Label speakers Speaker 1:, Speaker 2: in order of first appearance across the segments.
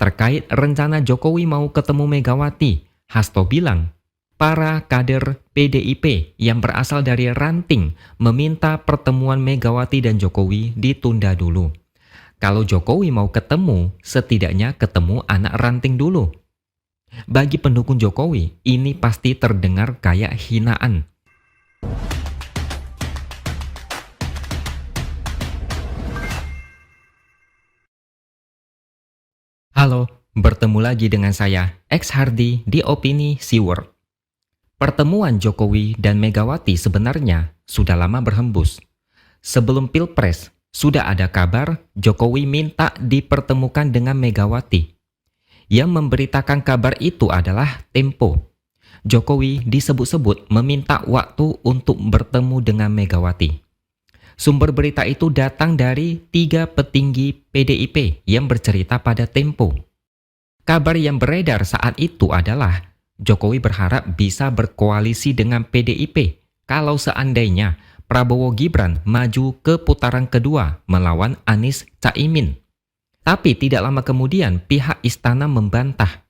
Speaker 1: Terkait rencana Jokowi mau ketemu Megawati, Hasto bilang, para kader PDIP yang berasal dari ranting meminta pertemuan Megawati dan Jokowi ditunda dulu. Kalau Jokowi mau ketemu, setidaknya ketemu anak ranting dulu. Bagi pendukung Jokowi, ini pasti terdengar kayak hinaan. Halo, bertemu lagi dengan saya, X Hardy di Opini Siward. Pertemuan Jokowi dan Megawati sebenarnya sudah lama berhembus. Sebelum Pilpres, sudah ada kabar Jokowi minta dipertemukan dengan Megawati. Yang memberitakan kabar itu adalah Tempo. Jokowi disebut-sebut meminta waktu untuk bertemu dengan Megawati. Sumber berita itu datang dari 3 petinggi PDIP yang bercerita pada Tempo. Kabar yang beredar saat itu adalah Jokowi berharap bisa berkoalisi dengan PDIP kalau seandainya Prabowo Gibran maju ke putaran kedua melawan Anies Caimin. Tapi tidak lama kemudian pihak istana membantah.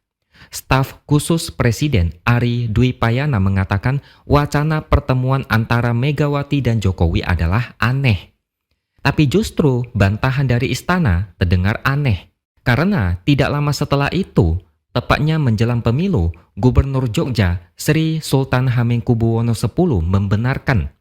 Speaker 1: Staf khusus Presiden Ari Dwi Payana mengatakan wacana pertemuan antara Megawati dan Jokowi adalah aneh. Tapi justru bantahan dari istana terdengar aneh. Karena tidak lama setelah itu, tepatnya menjelang pemilu, Gubernur Jogja Sri Sultan Hamengkubuwono X membenarkan.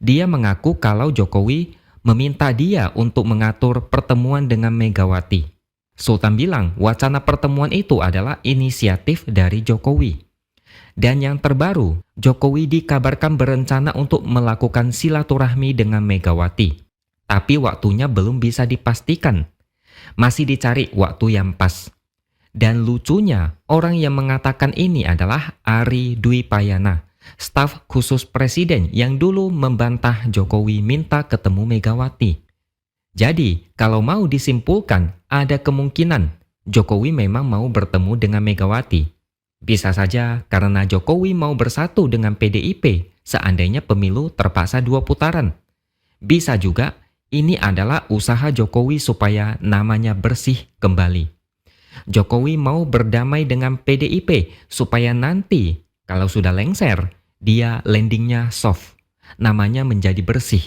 Speaker 1: Dia mengaku kalau Jokowi meminta dia untuk mengatur pertemuan dengan Megawati. Sultan bilang wacana pertemuan itu adalah inisiatif dari Jokowi. Dan yang terbaru, Jokowi dikabarkan berencana untuk melakukan silaturahmi dengan Megawati. Tapi waktunya belum bisa dipastikan. Masih dicari waktu yang pas. Dan lucunya, orang yang mengatakan ini adalah Ari Dwi Payana, staf khusus Presiden yang dulu membantah Jokowi minta ketemu Megawati. Jadi, kalau mau disimpulkan, ada kemungkinan Jokowi memang mau bertemu dengan Megawati. Bisa saja karena Jokowi mau bersatu dengan PDIP seandainya pemilu terpaksa 2 putaran. Bisa juga ini adalah usaha Jokowi supaya namanya bersih kembali. Jokowi mau berdamai dengan PDIP supaya nanti kalau sudah lengser, dia landingnya soft, namanya menjadi bersih.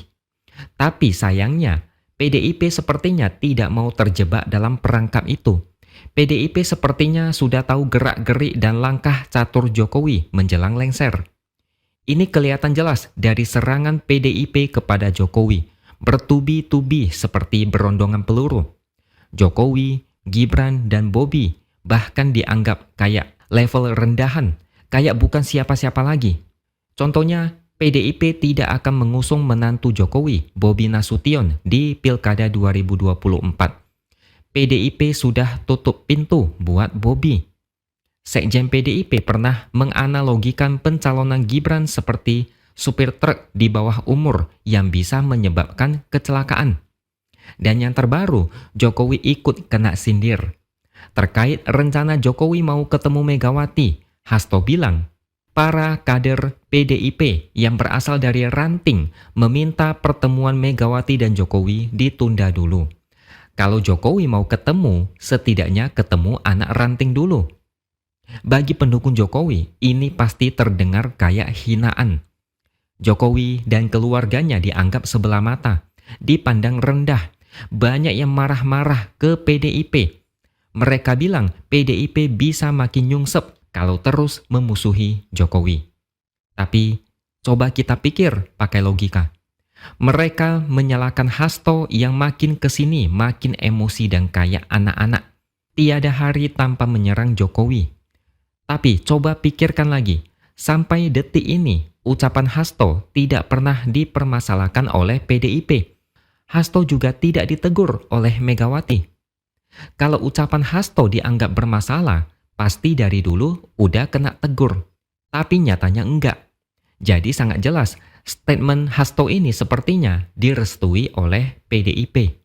Speaker 1: Tapi sayangnya, PDIP sepertinya tidak mau terjebak dalam perangkap itu. PDIP sepertinya sudah tahu gerak-gerik dan langkah catur Jokowi menjelang lengser. Ini kelihatan jelas dari serangan PDIP kepada Jokowi, bertubi-tubi seperti berondongan peluru. Jokowi, Gibran, dan Bobi bahkan dianggap kayak level rendahan, kayak bukan siapa-siapa lagi. Contohnya, PDIP tidak akan mengusung menantu Jokowi, Bobi Nasution, di Pilkada 2024. PDIP sudah tutup pintu buat Bobi. Sekjen PDIP pernah menganalogikan pencalonan Gibran seperti supir truk di bawah umur yang bisa menyebabkan kecelakaan. Dan yang terbaru, Jokowi ikut kena sindir. Terkait rencana Jokowi mau ketemu Megawati, Hasto bilang, para kader PDIP yang berasal dari ranting meminta pertemuan Megawati dan Jokowi ditunda dulu. Kalau Jokowi mau ketemu, setidaknya ketemu anak ranting dulu. Bagi pendukung Jokowi, ini pasti terdengar kayak hinaan. Jokowi dan keluarganya dianggap sebelah mata, dipandang rendah. Banyak yang marah-marah ke PDIP. Mereka bilang PDIP bisa makin nyungsep kalau terus memusuhi Jokowi. Tapi coba kita pikir pakai logika. Mereka menyalahkan Hasto yang makin kesini makin emosi dan kayak anak-anak. Tiada hari tanpa menyerang Jokowi. Tapi coba pikirkan lagi, sampai detik ini ucapan Hasto tidak pernah dipermasalahkan oleh PDIP. Hasto juga tidak ditegur oleh Megawati. Kalau ucapan Hasto dianggap bermasalah, pasti dari dulu udah kena tegur. Tapi nyatanya enggak. Jadi sangat jelas, statement Hasto ini sepertinya direstui oleh PDIP.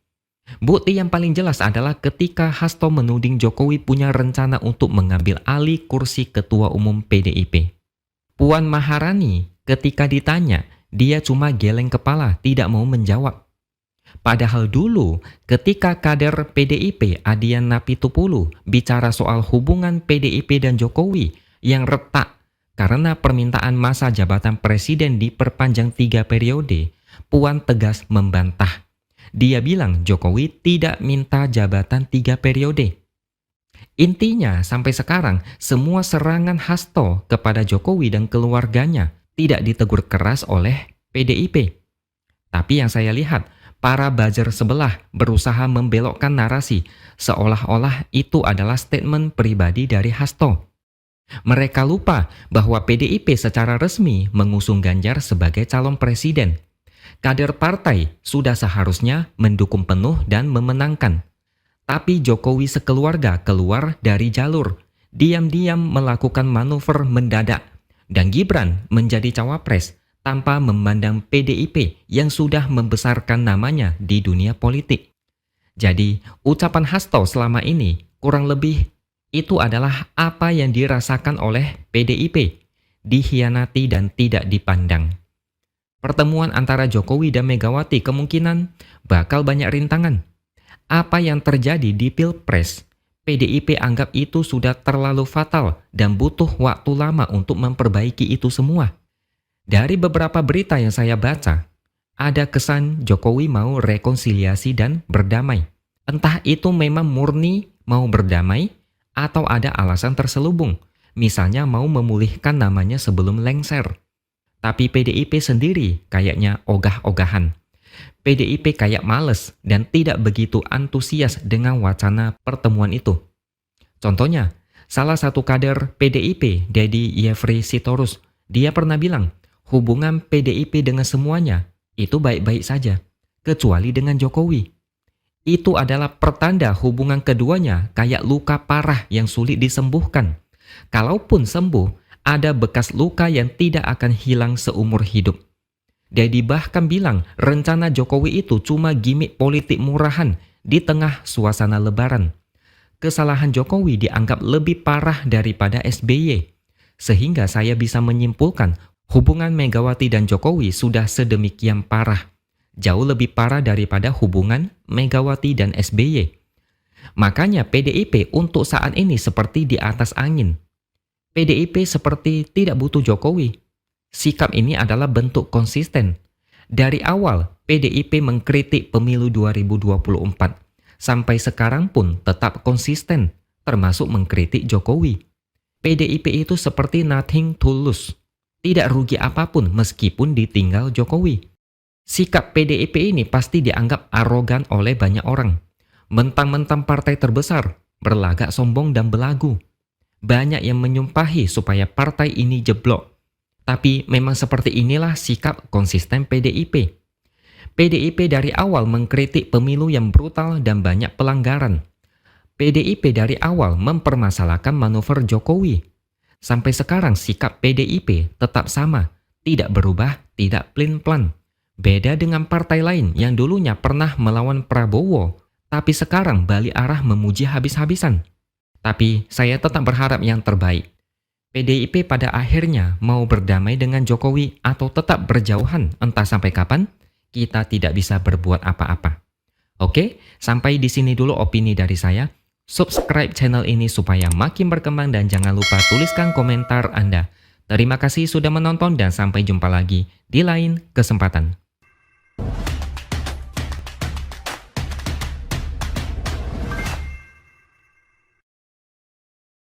Speaker 1: Bukti yang paling jelas adalah ketika Hasto menuding Jokowi punya rencana untuk mengambil alih kursi Ketua Umum PDIP. Puan Maharani ketika ditanya, dia cuma geleng kepala, tidak mau menjawab. Padahal dulu ketika kader PDIP Adian Napitupulu bicara soal hubungan PDIP dan Jokowi yang retak karena permintaan masa jabatan presiden diperpanjang 3 periode, Puan tegas membantah. Dia bilang Jokowi tidak minta jabatan 3 periode. Intinya sampai sekarang semua serangan Hasto kepada Jokowi dan keluarganya tidak ditegur keras oleh PDIP. Tapi yang saya lihat, para buzzer sebelah berusaha membelokkan narasi seolah-olah itu adalah statement pribadi dari Hasto. Mereka lupa bahwa PDIP secara resmi mengusung Ganjar sebagai calon presiden. Kader partai sudah seharusnya mendukung penuh dan memenangkan. Tapi Jokowi sekeluarga keluar dari jalur, diam-diam melakukan manuver mendadak, dan Gibran menjadi cawapres tanpa memandang PDIP yang sudah membesarkan namanya di dunia politik. Jadi, ucapan Hasto selama ini kurang lebih itu adalah apa yang dirasakan oleh PDIP, dikhianati dan tidak dipandang. Pertemuan antara Jokowi dan Megawati kemungkinan bakal banyak rintangan. Apa yang terjadi di Pilpres, PDIP anggap itu sudah terlalu fatal dan butuh waktu lama untuk memperbaiki itu semua. Dari beberapa berita yang saya baca, ada kesan Jokowi mau rekonsiliasi dan berdamai. Entah itu memang murni mau berdamai atau ada alasan terselubung, misalnya mau memulihkan namanya sebelum lengser. Tapi PDIP sendiri kayaknya ogah-ogahan. PDIP kayak males dan tidak begitu antusias dengan wacana pertemuan itu. Contohnya, salah satu kader PDIP, Deddy Yefri Sitorus, dia pernah bilang, hubungan PDIP dengan semuanya itu baik-baik saja, kecuali dengan Jokowi. Itu adalah pertanda hubungan keduanya kayak luka parah yang sulit disembuhkan. Kalaupun sembuh, ada bekas luka yang tidak akan hilang seumur hidup. Deddy bahkan bilang rencana Jokowi itu cuma gimik politik murahan di tengah suasana lebaran. Kesalahan Jokowi dianggap lebih parah daripada SBY. Sehingga saya bisa menyimpulkan hubungan Megawati dan Jokowi sudah sedemikian parah. Jauh lebih parah daripada hubungan Megawati dan SBY. Makanya PDIP untuk saat ini seperti di atas angin. PDIP seperti tidak butuh Jokowi. Sikap ini adalah bentuk konsisten. Dari awal, PDIP mengkritik pemilu 2024. Sampai sekarang pun tetap konsisten, termasuk mengkritik Jokowi. PDIP itu seperti nothing to lose. Tidak rugi apapun meskipun ditinggal Jokowi. Sikap PDIP ini pasti dianggap arogan oleh banyak orang. Mentang-mentang partai terbesar, berlagak sombong dan belagu. Banyak yang menyumpahi supaya partai ini jeblok. Tapi memang seperti inilah sikap konsisten PDIP. PDIP dari awal mengkritik pemilu yang brutal dan banyak pelanggaran. PDIP dari awal mempermasalahkan manuver Jokowi. Sampai sekarang sikap PDIP tetap sama, tidak berubah, tidak plin-plan. Beda dengan partai lain yang dulunya pernah melawan Prabowo, tapi sekarang balik arah memuji habis-habisan. Tapi saya tetap berharap yang terbaik. PDIP pada akhirnya mau berdamai dengan Jokowi atau tetap berjauhan entah sampai kapan, kita tidak bisa berbuat apa-apa. Oke, sampai di sini dulu opini dari saya. Subscribe channel ini supaya makin berkembang dan jangan lupa tuliskan komentar Anda. Terima kasih sudah menonton dan sampai jumpa lagi di lain kesempatan.